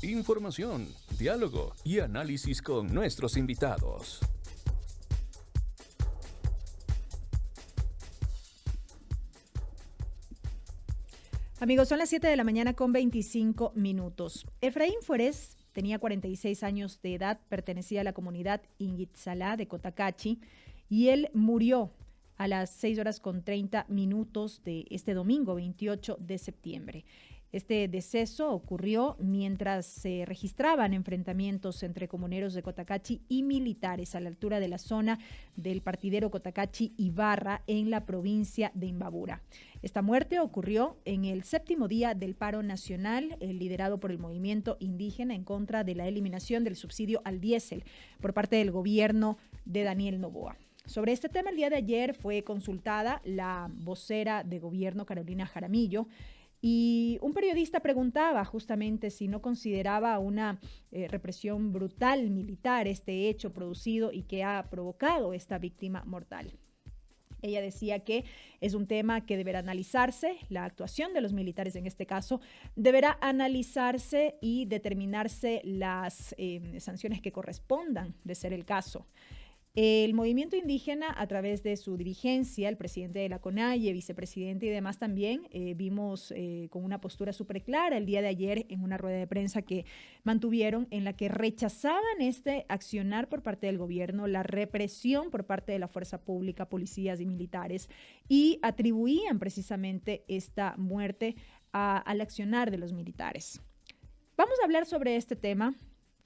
Información, diálogo y análisis con nuestros invitados. Amigos, son las 7 de la mañana con 25 minutos. Efraín Fuerés tenía 46 años de edad, pertenecía a la comunidad Inguitzalá de Cotacachi y él murió a las 6 horas con 30 minutos de este domingo, 28 de septiembre. Este deceso ocurrió mientras se registraban enfrentamientos entre comuneros de Cotacachi y militares a la altura de la zona del partidero Cotacachi-Ibarra en la provincia de Imbabura. Esta muerte ocurrió en el 7º día del paro nacional, liderado por el movimiento indígena en contra de la eliminación del subsidio al diésel por parte del gobierno de Daniel Noboa. Sobre este tema, el día de ayer fue consultada la vocera de gobierno, Carolina Jaramillo, y un periodista preguntaba justamente si no consideraba una represión brutal militar este hecho producido y que ha provocado esta víctima mortal. Ella decía que es un tema que deberá analizarse, la actuación de los militares en este caso deberá analizarse y determinarse las sanciones que correspondan de ser el caso. El movimiento indígena, a través de su dirigencia, el presidente de la CONAIE, vicepresidente y demás también, vimos con una postura súper clara el día de ayer en una rueda de prensa que mantuvieron en la que rechazaban este accionar por parte del gobierno, la represión por parte de la fuerza pública, policías y militares, y atribuían precisamente esta muerte al accionar de los militares. Vamos a hablar sobre este tema,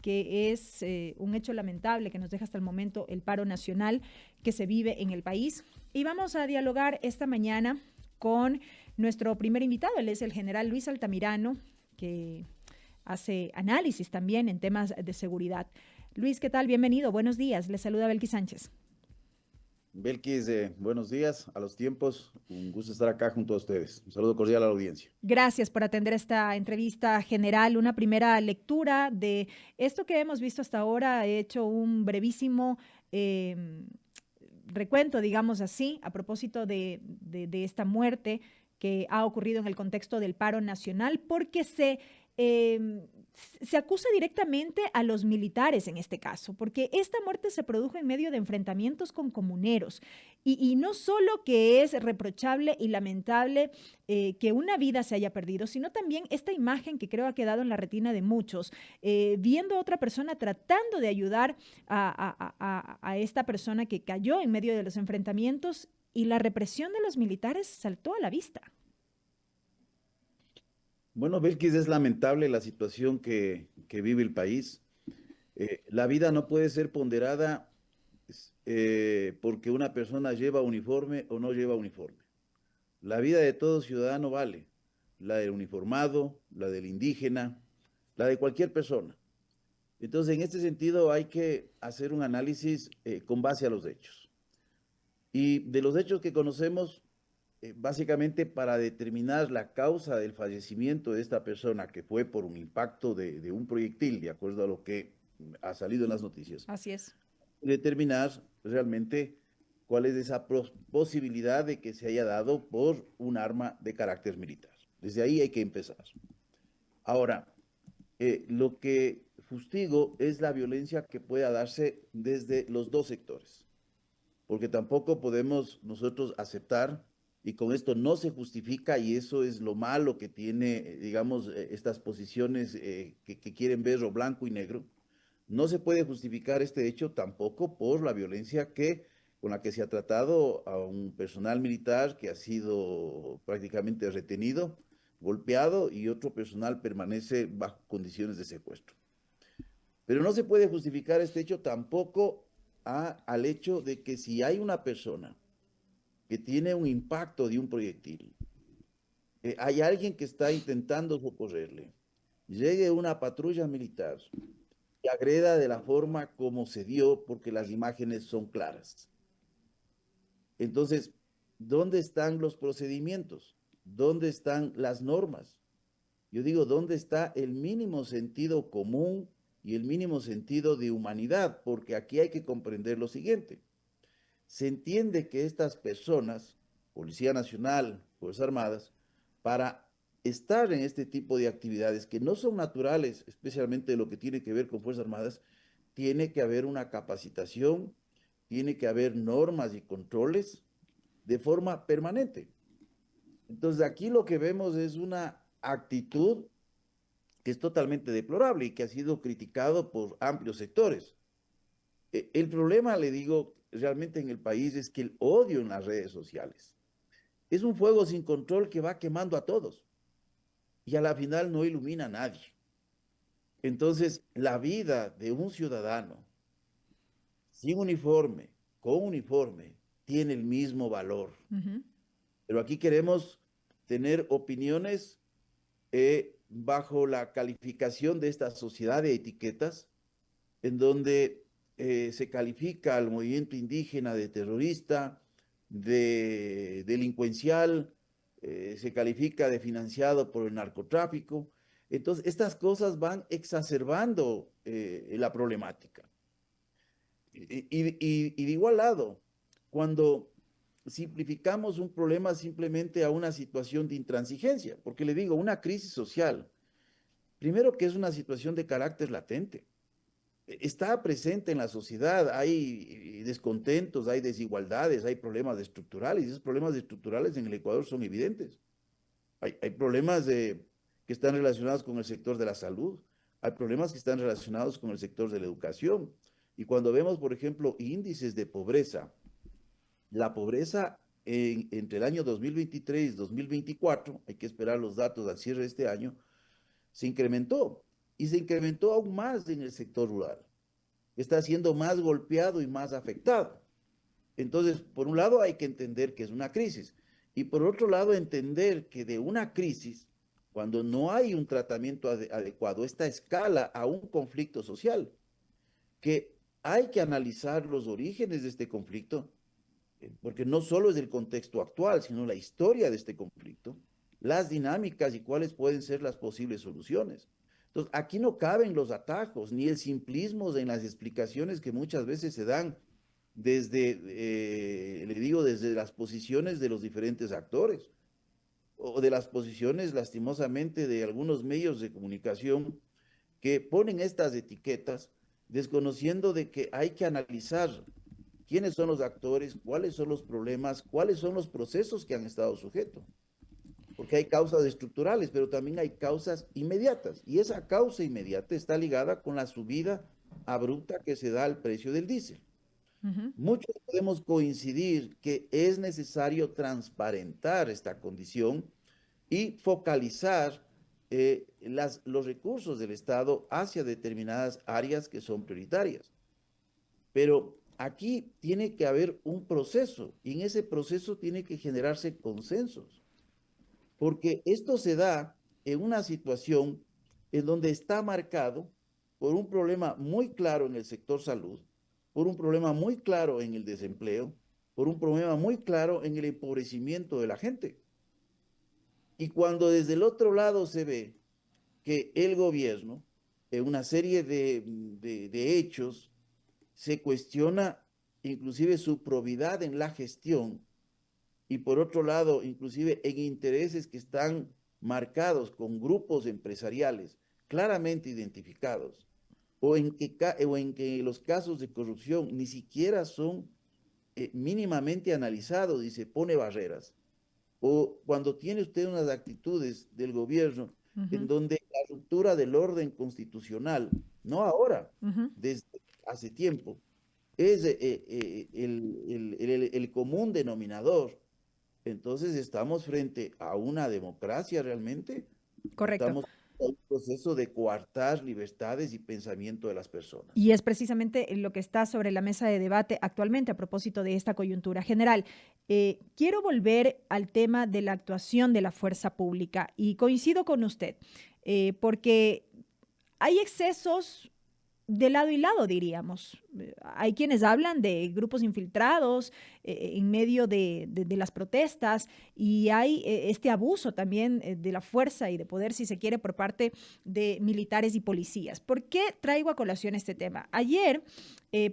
que es un hecho lamentable que nos deja hasta el momento el paro nacional que se vive en el país. Y vamos a dialogar esta mañana con nuestro primer invitado. Él es el general Luis Altamirano, que hace análisis también en temas de seguridad. Luis, ¿qué tal? Bienvenido. Buenos días. Le saluda Belkis Sánchez. Belkis, buenos días, a los tiempos, un gusto estar acá junto a ustedes. Un saludo cordial a la audiencia. Gracias por atender esta entrevista general, una primera lectura de esto que hemos visto hasta ahora. He hecho un brevísimo recuento, digamos así, a propósito de esta muerte que ha ocurrido en el contexto del paro nacional, porque se acusa directamente a los militares en este caso, porque esta muerte se produjo en medio de enfrentamientos con comuneros. Y no solo que es reprochable y lamentable que una vida se haya perdido, sino también esta imagen que creo ha quedado en la retina de muchos, viendo a otra persona tratando de ayudar a esta persona que cayó en medio de los enfrentamientos, y la represión de los militares saltó a la vista. Bueno, Belkis, es lamentable la situación que vive el país. La vida no puede ser ponderada porque una persona lleva uniforme o no lleva uniforme. La vida de todo ciudadano vale, la del uniformado, la del indígena, la de cualquier persona. Entonces, en este sentido, hay que hacer un análisis con base a los hechos. Y de los hechos que conocemos, básicamente para determinar la causa del fallecimiento de esta persona, que fue por un impacto de un proyectil, de acuerdo a lo que ha salido en las noticias. Así es. Determinar realmente cuál es esa posibilidad de que se haya dado por un arma de carácter militar. Desde ahí hay que empezar. Ahora, lo que fustigo es la violencia que pueda darse desde los dos sectores, porque tampoco podemos nosotros aceptar, y con esto no se justifica, y eso es lo malo que tiene, digamos, estas posiciones que quieren ver o blanco y negro. No se puede justificar este hecho tampoco por la violencia con la que se ha tratado a un personal militar que ha sido prácticamente retenido, golpeado, y otro personal permanece bajo condiciones de secuestro. Pero no se puede justificar este hecho tampoco al hecho de que si hay una persona que tiene un impacto de un proyectil, hay alguien que está intentando socorrerle, llegue una patrulla militar y agreda de la forma como se dio, porque las imágenes son claras. Entonces, ¿dónde están los procedimientos? ¿Dónde están las normas? Yo digo, ¿dónde está el mínimo sentido común y el mínimo sentido de humanidad? Porque aquí hay que comprender lo siguiente. Se entiende que estas personas, Policía Nacional, Fuerzas Armadas, para estar en este tipo de actividades que no son naturales, especialmente lo que tiene que ver con Fuerzas Armadas, tiene que haber una capacitación, tiene que haber normas y controles de forma permanente. Entonces aquí lo que vemos es una actitud que es totalmente deplorable y que ha sido criticado por amplios sectores. El problema, le digo, realmente en el país es que el odio en las redes sociales es un fuego sin control que va quemando a todos y a la final no ilumina a nadie. Entonces, la vida de un ciudadano sin uniforme, con uniforme, tiene el mismo valor. Ujú. Pero aquí queremos tener opiniones bajo la calificación de esta sociedad de etiquetas, en donde se califica al movimiento indígena de terrorista, de delincuencial, se califica de financiado por el narcotráfico. Entonces, estas cosas van exacerbando la problemática. Y de igual lado, cuando simplificamos un problema simplemente a una situación de intransigencia, porque le digo, una crisis social, primero que es una situación de carácter latente, está presente en la sociedad, hay descontentos, hay desigualdades, hay problemas estructurales, y esos problemas estructurales en el Ecuador son evidentes. Hay problemas que están relacionados con el sector de la salud, hay problemas que están relacionados con el sector de la educación. Y cuando vemos, por ejemplo, índices de pobreza, la pobreza entre el año 2023 y 2024, hay que esperar los datos al cierre de este año, se incrementó y se incrementó aún más en el sector rural. Está siendo más golpeado y más afectado. Entonces, por un lado hay que entender que es una crisis y por otro lado entender que de una crisis, cuando no hay un tratamiento adecuado, esta escala a un conflicto social, que hay que analizar los orígenes de este conflicto, porque no solo es el contexto actual, sino la historia de este conflicto, las dinámicas y cuáles pueden ser las posibles soluciones. Entonces, aquí no caben los atajos ni el simplismo en las explicaciones que muchas veces se dan desde, le digo, desde las posiciones de los diferentes actores o de las posiciones, lastimosamente, de algunos medios de comunicación que ponen estas etiquetas desconociendo de que hay que analizar quiénes son los actores, cuáles son los problemas, cuáles son los procesos que han estado sujetos. Porque hay causas estructurales, pero también hay causas inmediatas. Y esa causa inmediata está ligada con la subida abrupta que se da al precio del diésel. Ujú. Muchos podemos coincidir que es necesario transparentar esta condición y focalizar los recursos del Estado hacia determinadas áreas que son prioritarias. Pero aquí tiene que haber un proceso y en ese proceso tiene que generarse consensos, porque esto se da en una situación en donde está marcado por un problema muy claro en el sector salud, por un problema muy claro en el desempleo, por un problema muy claro en el empobrecimiento de la gente. Y cuando desde el otro lado se ve que el gobierno, en una serie de hechos, se cuestiona inclusive su probidad en la gestión y por otro lado, inclusive en intereses que están marcados con grupos empresariales claramente identificados, o en que los casos de corrupción ni siquiera son mínimamente analizados y se pone barreras, o cuando tiene usted unas actitudes del gobierno en Ujú. donde la ruptura del orden constitucional, no ahora, Ujú. desde hace tiempo, es el común denominador. Entonces, ¿estamos frente a una democracia realmente? ¿O Correcto. estamos en un proceso de coartar libertades y pensamiento de las personas? Y es precisamente lo que está sobre la mesa de debate actualmente a propósito de esta coyuntura general. Quiero volver al tema de la actuación de la fuerza pública y coincido con usted, porque hay excesos de lado y lado, diríamos. Hay quienes hablan de grupos infiltrados en medio de las protestas y hay este abuso también de la fuerza y de poder, si se quiere, por parte de militares y policías. ¿Por qué traigo a colación este tema? Ayer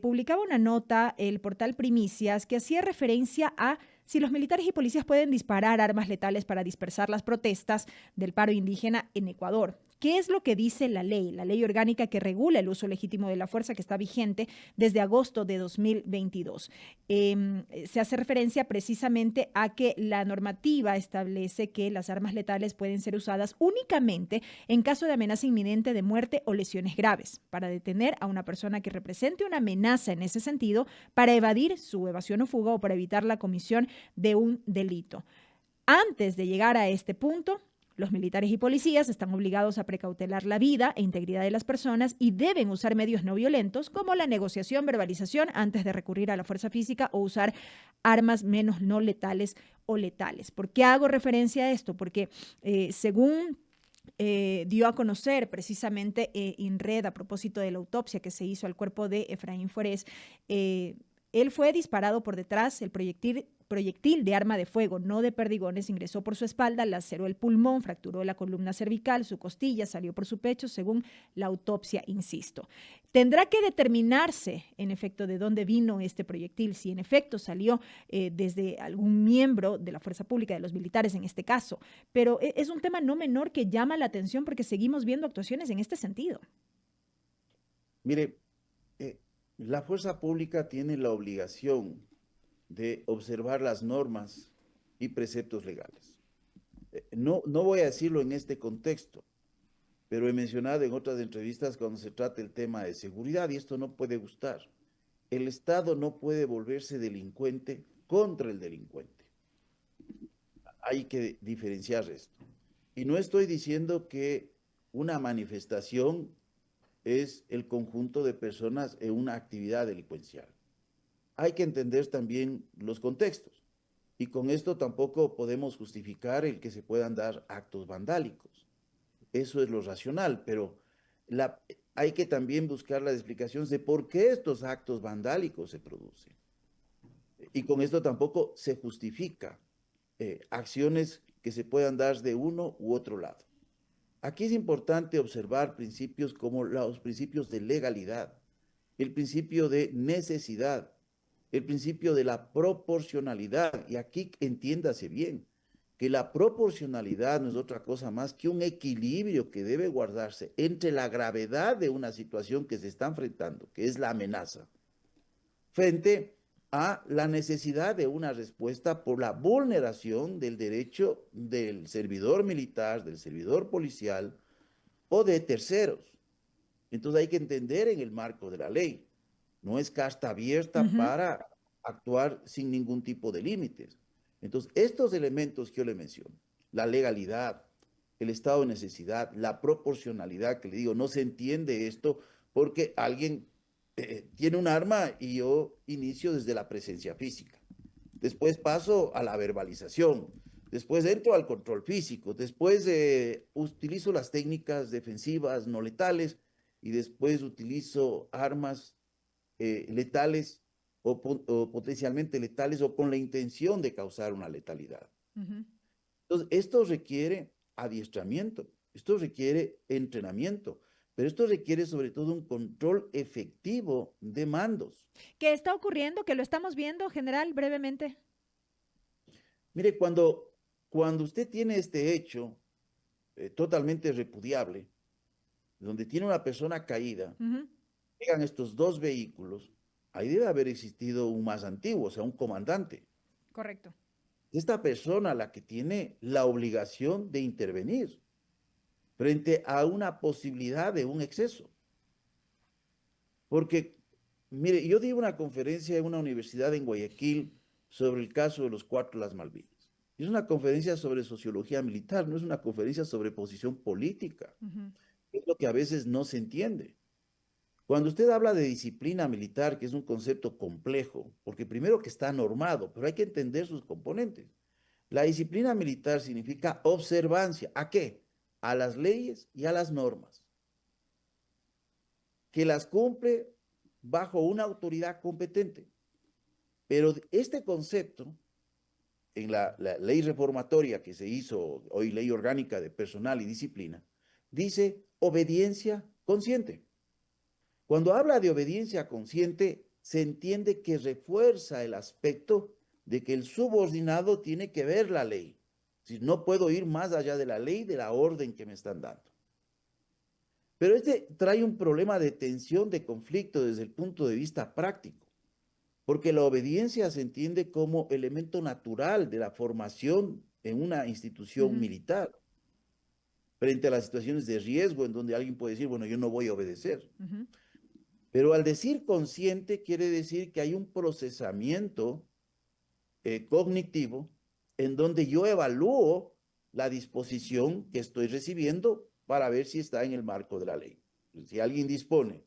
publicaba una nota el portal Primicias que hacía referencia a si los militares y policías pueden disparar armas letales para dispersar las protestas del paro indígena en Ecuador. ¿Qué es lo que dice la ley orgánica que regula el uso legítimo de la fuerza, que está vigente desde agosto de 2022? Se hace referencia precisamente a que la normativa establece que las armas letales pueden ser usadas únicamente en caso de amenaza inminente de muerte o lesiones graves, para detener a una persona que represente una amenaza en ese sentido, para evadir su evasión o fuga o para evitar la comisión de un delito. Antes de llegar a este punto, los militares y policías están obligados a precautelar la vida e integridad de las personas y deben usar medios no violentos como la negociación, verbalización, antes de recurrir a la fuerza física o usar armas menos no letales o letales. ¿Por qué hago referencia a esto? Porque según dio a conocer precisamente INRED a propósito de la autopsia que se hizo al cuerpo de Efraín Forés, él fue disparado por detrás, el proyectil de arma de fuego, no de perdigones, ingresó por su espalda, laceró el pulmón, fracturó la columna cervical, su costilla, salió por su pecho, según la autopsia, insisto. Tendrá que determinarse, en efecto, de dónde vino este proyectil, si en efecto salió desde algún miembro de la fuerza pública, de los militares en este caso, pero es un tema no menor que llama la atención porque seguimos viendo actuaciones en este sentido. Mire, la fuerza pública tiene la obligación de observar las normas y preceptos legales. No voy a decirlo en este contexto, pero he mencionado en otras entrevistas cuando se trata el tema de seguridad, y esto no puede gustar. El Estado no puede volverse delincuente contra el delincuente. Hay que diferenciar esto. Y no estoy diciendo que una manifestación es el conjunto de personas en una actividad delincuencial. Hay que entender también los contextos. Y con esto tampoco podemos justificar el que se puedan dar actos vandálicos. Eso es lo racional, pero hay que también buscar las explicaciones de por qué estos actos vandálicos se producen. Y con esto tampoco se justifica acciones que se puedan dar de uno u otro lado. Aquí es importante observar principios como los principios de legalidad, el principio de necesidad, el principio de la proporcionalidad. Y aquí entiéndase bien que la proporcionalidad no es otra cosa más que un equilibrio que debe guardarse entre la gravedad de una situación que se está enfrentando, que es la amenaza, frente a la necesidad de una respuesta por la vulneración del derecho del servidor militar, del servidor policial o de terceros. Entonces hay que entender en el marco de la ley. No es carta abierta para actuar sin ningún tipo de límites. Entonces, estos elementos que yo le menciono, la legalidad, el estado de necesidad, la proporcionalidad, que le digo, no se entiende esto porque alguien tiene un arma y yo inicio desde la presencia física. Después paso a la verbalización. Después entro al control físico. Después utilizo las técnicas defensivas no letales y después utilizo armas letales o potencialmente letales o con la intención de causar una letalidad. Entonces, esto requiere adiestramiento, esto requiere entrenamiento, pero esto requiere sobre todo un control efectivo de mandos. ¿Qué está ocurriendo? ¿Que lo estamos viendo, general, brevemente? Mire, cuando usted tiene este hecho totalmente repudiable, donde tiene una persona caída, llegan estos dos vehículos, ahí debe haber existido un más antiguo, o sea, un comandante. Correcto. Esta persona la que tiene la obligación de intervenir frente a una posibilidad de un exceso. Porque, mire, yo di una conferencia en una universidad en Guayaquil sobre el caso de los 4 de las Malvinas. Es una conferencia sobre sociología militar, no es una conferencia sobre posición política. Es lo que a veces no se entiende. Cuando usted habla de disciplina militar, que es un concepto complejo, porque primero que está normado, pero hay que entender sus componentes. La disciplina militar significa observancia. ¿A qué? A las leyes y a las normas. Que las cumple bajo una autoridad competente. Pero este concepto, en la ley reformatoria que se hizo, hoy ley orgánica de personal y disciplina, dice obediencia consciente. Cuando habla de obediencia consciente, se entiende que refuerza el aspecto de que el subordinado tiene que ver la ley. Si no puedo ir más allá de la ley, de la orden que me están dando. Pero este trae un problema de tensión, de conflicto desde el punto de vista práctico, porque la obediencia se entiende como elemento natural de la formación en una institución militar, frente a las situaciones de riesgo en donde alguien puede decir, bueno, yo no voy a obedecer. Pero al decir consciente quiere decir que hay un procesamiento cognitivo en donde yo evalúo la disposición que estoy recibiendo para ver si está en el marco de la ley. Si alguien dispone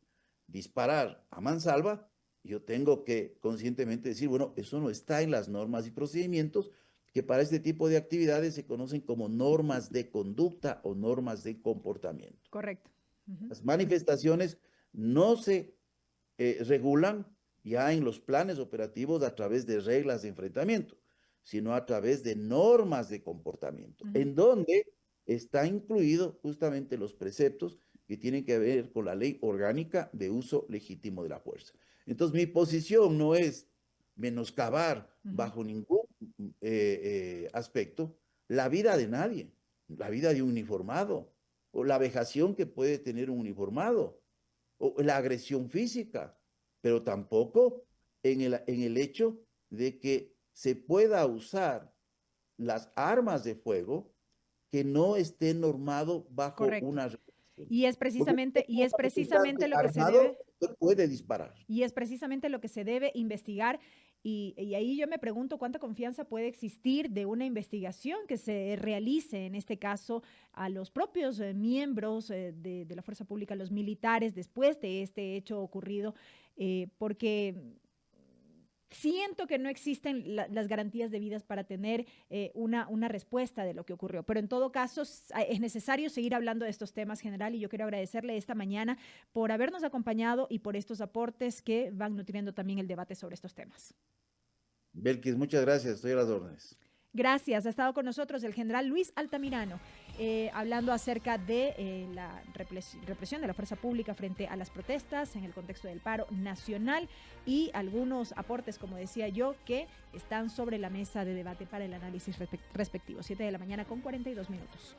disparar a mansalva, yo tengo que conscientemente decir, bueno, eso no está en las normas y procedimientos que para este tipo de actividades se conocen como normas de conducta o normas de comportamiento. Correcto. Las manifestaciones no se regulan ya en los planes operativos a través de reglas de enfrentamiento, sino a través de normas de comportamiento, en donde está incluido justamente los preceptos que tienen que ver con la ley orgánica de uso legítimo de la fuerza. Entonces, mi posición no es menoscabar bajo ningún aspecto la vida de nadie, la vida de un uniformado, o la vejación que puede tener un uniformado, o la agresión física, pero tampoco en el hecho de que se pueda usar las armas de fuego que no esté normado bajo una regulación. Y es precisamente lo que se armado, debe. Puede disparar. Y es precisamente lo que se debe investigar. Y ahí yo me pregunto cuánta confianza puede existir de una investigación que se realice, en este caso, a los propios miembros de la fuerza pública, los militares, después de este hecho ocurrido, porque siento que no existen las garantías debidas para tener una respuesta de lo que ocurrió. Pero en todo caso, es necesario seguir hablando de estos temas, general, y yo quiero agradecerle esta mañana por habernos acompañado y por estos aportes que van nutriendo también el debate sobre estos temas. Belkis, muchas gracias, estoy a las órdenes. Gracias. Ha estado con nosotros el general Luis Altamirano, hablando acerca de la represión de la fuerza pública frente a las protestas en el contexto del paro nacional y algunos aportes, como decía yo, que están sobre la mesa de debate para el análisis respectivo. 7 de la mañana con 42 minutos.